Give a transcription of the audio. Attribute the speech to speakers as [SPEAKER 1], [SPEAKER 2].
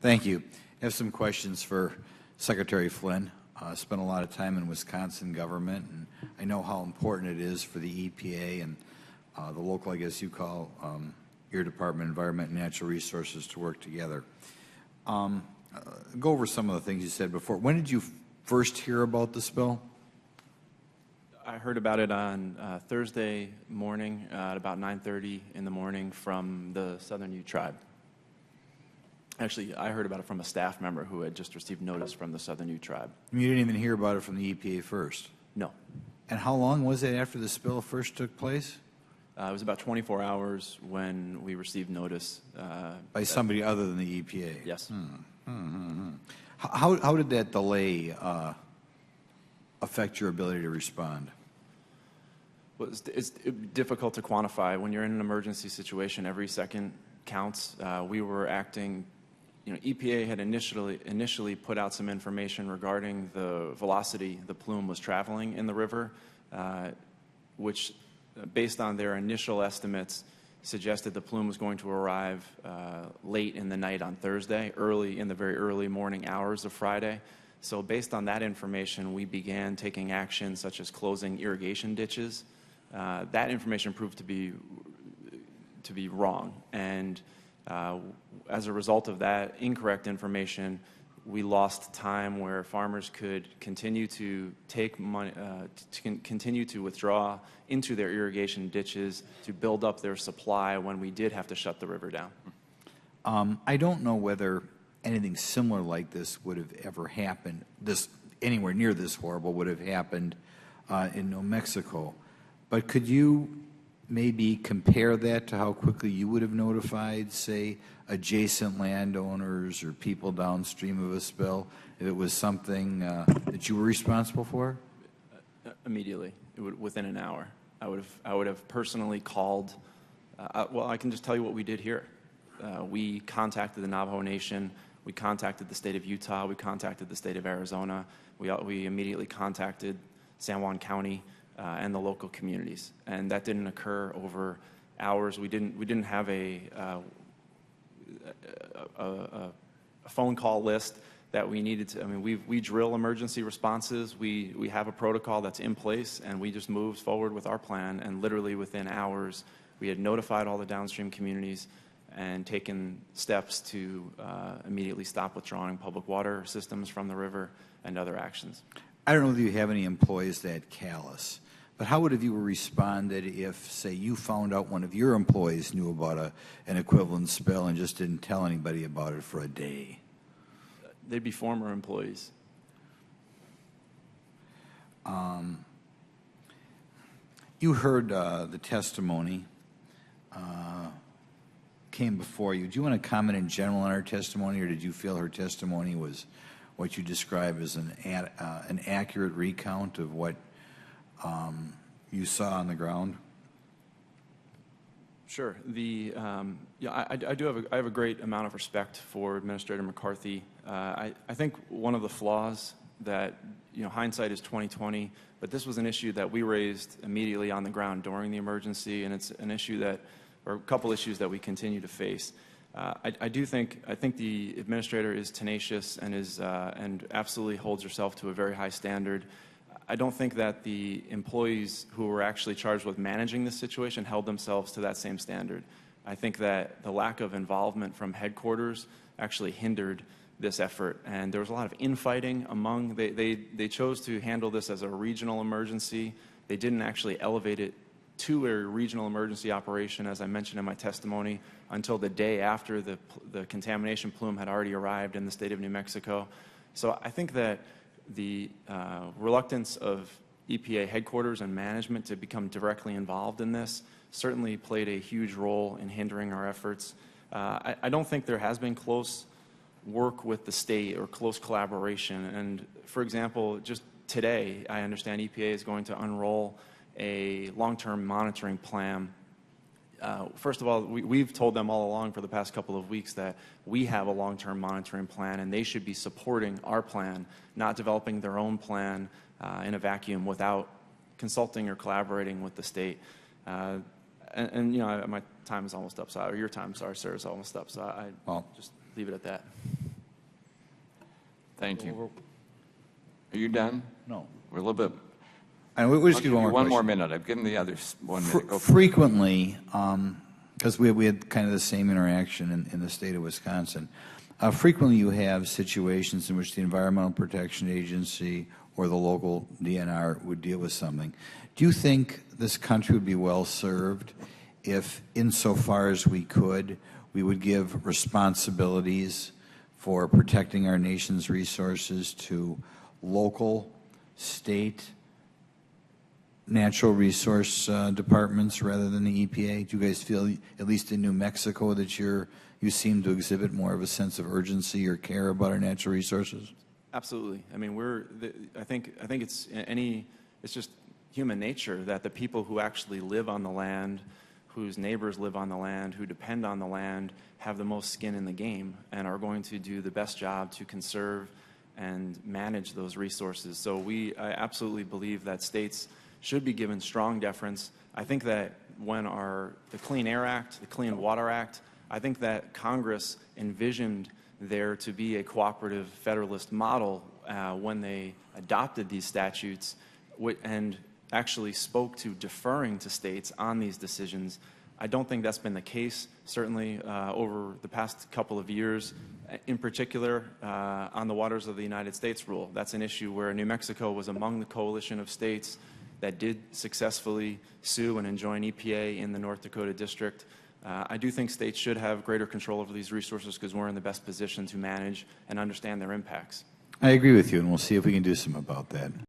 [SPEAKER 1] Thank you. I have some questions for Secretary Flynn. Spent a lot of time in Wisconsin government, and I know how important it is for the EPA and the local, I guess you call your Department of Environment and Natural Resources to work together. Go over some of the things you said before. When did you first hear about the spill?
[SPEAKER 2] I heard about it on Thursday morning at about 9:30 in the morning from the Southern Ute tribe. Actually, I heard about it from a staff member who had just received notice from the Southern Ute tribe.
[SPEAKER 1] You didn't even hear about it from the EPA first?
[SPEAKER 2] No.
[SPEAKER 1] And how long was it after the spill first took place?
[SPEAKER 2] It was about 24 hours when we received notice.
[SPEAKER 1] By somebody other than the EPA?
[SPEAKER 2] Yes.
[SPEAKER 1] How did that delay affect your ability to respond?
[SPEAKER 2] Well, it's difficult to quantify. When you're in an emergency situation, every second counts. We were acting. EPA had initially put out some information regarding the velocity the plume was traveling in the river, which, based on their initial estimates, suggested the plume was going to arrive late in the night on Thursday, in the very early morning hours of Friday. So based on that information, we began taking action such as closing irrigation ditches. That information proved to be wrong, and as a result of that incorrect information, we lost time where farmers could continue to take money, continue to withdraw into their irrigation ditches to build up their supply when we did have to shut the river down.
[SPEAKER 1] I don't know whether anything similar like this would have ever happened, anywhere near this horrible would have happened in New Mexico. But could you maybe compare that to how quickly you would have notified, say, adjacent landowners or people downstream of a spill if it was something that you were responsible for?
[SPEAKER 2] Immediately, within an hour. I would have personally called. Well, I can just tell you what we did here. We contacted the Navajo Nation. We contacted the state of Utah. We contacted the state of Arizona. We immediately contacted San Juan County and the local communities, and that didn't occur over hours. We didn't have a phone call list that we needed to. I mean, we drill emergency responses. We have a protocol that's in place, and we just moved forward with our plan. And literally within hours, we had notified all the downstream communities and taken steps to immediately stop withdrawing public water systems from the river and other actions.
[SPEAKER 1] I don't know if you have any employees that callous, but how would have you responded if, say, you found out one of your employees knew about an equivalent spill and just didn't tell anybody about it for a day?
[SPEAKER 2] They'd be former employees.
[SPEAKER 1] You heard the testimony came before you. Do you want to comment in general on her testimony, or did you feel her testimony was what you describe as an accurate recount of what you saw on the ground?
[SPEAKER 2] Sure. I have a great amount of respect for Administrator McCarthy. I think one of the flaws that, hindsight is 20/20, but this was an issue that we raised immediately on the ground during the emergency, and it's an issue or a couple issues that we continue to face. I think the administrator is tenacious and absolutely holds herself to a very high standard. I don't think that the employees who were actually charged with managing this situation held themselves to that same standard. I think that the lack of involvement from headquarters actually hindered this effort, and there was a lot of infighting among. They chose to handle this as a regional emergency. They didn't actually elevate it to a regional emergency operation, as I mentioned in my testimony, until the day after the contamination plume had already arrived in the state of New Mexico. So I think that the reluctance of EPA headquarters and management to become directly involved in this certainly played a huge role in hindering our efforts. I don't think there has been close work with the state or close collaboration. And for example, just today, I understand EPA is going to unroll a long-term monitoring plan. First of all, we've told them all along for the past couple of weeks that we have a long-term monitoring plan, and they should be supporting our plan, not developing their own plan in a vacuum without consulting or collaborating with the state. My time is almost up, or your time, sorry, sir, is almost up, so I'll just leave it at that.
[SPEAKER 3] Thank you. Are you done?
[SPEAKER 1] No.
[SPEAKER 3] We're a little bit.
[SPEAKER 1] And we'll just
[SPEAKER 3] I'll
[SPEAKER 1] give
[SPEAKER 3] give you
[SPEAKER 1] one more
[SPEAKER 3] one more
[SPEAKER 1] question.
[SPEAKER 3] minute. I've given the others 1 minute. Go for it.
[SPEAKER 1] Frequently, because we had kind of the same interaction in the state of Wisconsin, frequently you have situations in which the Environmental Protection Agency or the local DNR would deal with something. Do you think this country would be well served if, insofar as we could, we would give responsibilities for protecting our nation's resources to local, state, natural resource departments rather than the EPA? Do you guys feel, at least in New Mexico, that you seem to exhibit more of a sense of urgency or care about our natural resources?
[SPEAKER 2] Absolutely. I mean, I think it's just human nature that the people who actually live on the land, whose neighbors live on the land, who depend on the land, have the most skin in the game and are going to do the best job to conserve and manage those resources. So I absolutely believe that states should be given strong deference. I think that when the Clean Air Act, the Clean Water Act, I think that Congress envisioned there to be a cooperative federalist model when they adopted these statutes and actually spoke to deferring to states on these decisions. I don't think that's been the case, certainly over the past couple of years, in particular on the waters of the United States rule. That's an issue where New Mexico was among the coalition of states that did successfully sue and enjoin EPA in the North Dakota district. I do think states should have greater control over these resources because we're in the best position to manage and understand their impacts.
[SPEAKER 1] I agree with you, and we'll see if we can do something about that.